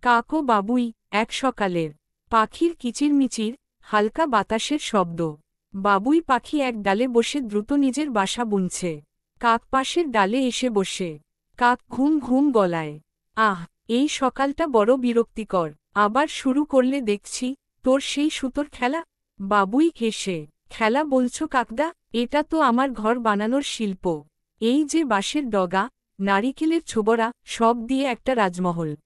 কাক ও বাবুই এক সকালের। পাখির কিচিরমিচির, হালকা বাতাসের শব্দ। বাবুই পাখি এক ডালে বসে দ্রুত নিজের বাসা বুনছে। কাক পাশের ডালে এসে বসে। কাক ঘুম ঘুম গলায়। আহ, এই সকালটা বড় বিরক্তিকর। আবার শুরু করলে দেখছি, তোর সেই সুতোর খেলা। বাবুই হেসে। খেলা বলছো কাকদা? এটা তো আমার ঘর বানানোর শিল্প। এই যে বাঁশের ডগা, নারিকেলের ছোবড়া, সব দিয়ে একটা রাজমহল।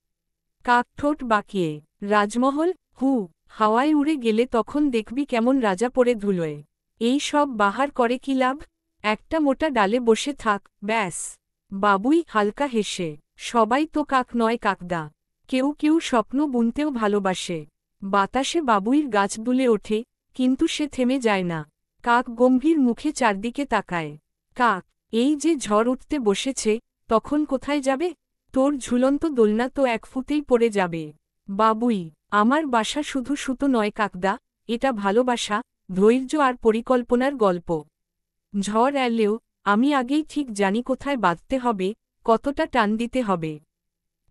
কাক ঠোঁট বাঁকিয়ে। রাজমহল? হু, হাওয়ায় উড়ে গেলে তখন দেখবি কেমন রাজা পড়ে ধুলোয়। এই সব বাহার করে কি লাভ? একটা মোটা ডালে বসে থাক, ব্যাস। বাবুই হালকা হেসে। সবাই তো কাক নয় কাকদা। কেউ কেউ স্বপ্ন বুনতেও ভালোবাসে। বাতাসে বাবুইর গাছ দুলে ওঠে, কিন্তু সে থেমে যায় না। কাক গম্ভীর মুখে চারদিকে তাকায়। কাক, এই যে ঝড় উঠতে বসেছে, তখন কোথায় যাবে? তোর ঝুলন্ত দোলনা তো এক ফুটেই পড়ে যাবে। বাবুই, আমার বাসা শুধু সুতো নয় কাকদা, এটা ভালোবাসা, ধৈর্য আর পরিকল্পনার গল্প। ঝড় এলেও আমি আগেই ঠিক জানি কোথায় বাঁধতে হবে, কতটা টান দিতে হবে।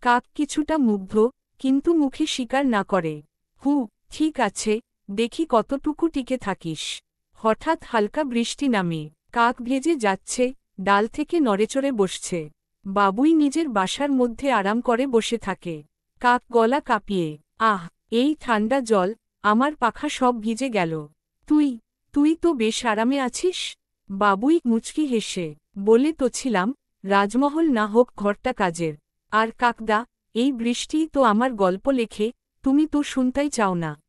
কাক কিছুটা মুগ্ধ, কিন্তু মুখে স্বীকার না করে। হু, ঠিক আছে, দেখি কতটুকু টিকে থাকিস। হঠাৎ হালকা বৃষ্টি নামে। কাক ভেজে যাচ্ছে, ডাল থেকে নড়েচড়ে বসছে। বাবুই নিজের বাসার মধ্যে আরাম করে বসে থাকে। কাক গলা কাঁপিয়ে। আহ, এই ঠান্ডা জল, আমার পাখা সব ভিজে গেল। তুই তুই তো বেশ আরামে আছিস। বাবুই মুচকি হেসে। বলে তো ছিলাম, রাজমহল না হোক ঘরটা কাজের। আর কাকদা, এই বৃষ্টিই তো আমার গল্প লেখে, তুমি তো শুনতেই চাও না।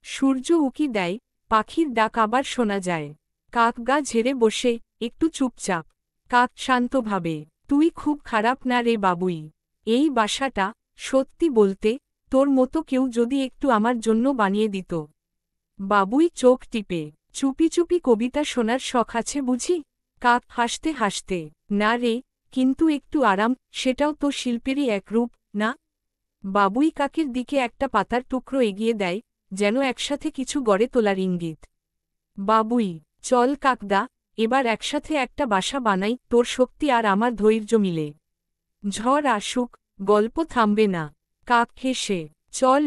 সূর্য উকি দেয়, পাখির ডাক আবার শোনা যায়। কাক গা ঝেড়ে বসে, একটু চুপচাপ। কাক শান্তভাবে। তুই খুব খারাপ না রে বাবুই। এই বাসাটা, সত্যি বলতে, তোর মতো কেউ যদি একটু আমার জন্য বানিয়ে দিত। বাবুই চোখ টিপে। চুপি চুপি কবিতা শোনার শখ আছে বুঝি? কাক হাসতে হাসতে। না রে, কিন্তু একটু আরাম, সেটাও তো শিল্পেরই এক রূপ, না? বাবুই কাকের দিকে একটা পাতার টুকরো এগিয়ে দেয়, যেন একসাথে কিছু গড়ে তোলার ইঙ্গিত। বাবুই, চল কাকদা, এবার একসাথে একটা বাসা বানাই, তোর শক্তি আর আমার ধৈর্য মিলে। ঝড় আসুক, গল্প থামবে না। কাক হেসে। চল।